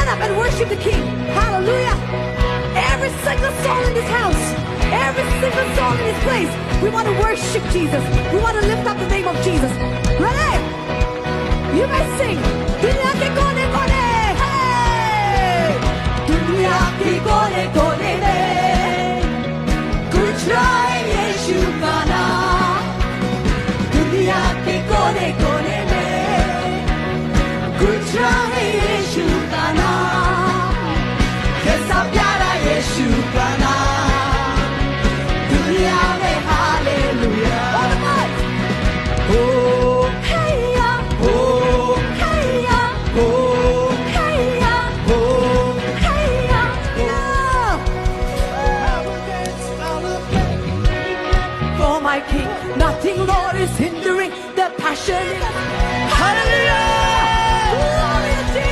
up and worship the King. Hallelujah. Every single soul in this house, every single soul in this place, we want to worship Jesus. We want to lift up the name of Jesus. Ready? You may sing. Dunya ke kone kone. Hey! Dunya ke kone kone ne. Kuch rahe Yeshu ka naam. Dunya ke kone kone ne. Kuch rahe Yeshu ka naam. Kaisa pyara Yeshu ka naam. Dunya mein hallelujah. All the boys. Oh, hey ya. Oh, hey ya. Oh, hey ya. Oh, hey ya. For my King, nothing, Lord, is hindering the passion.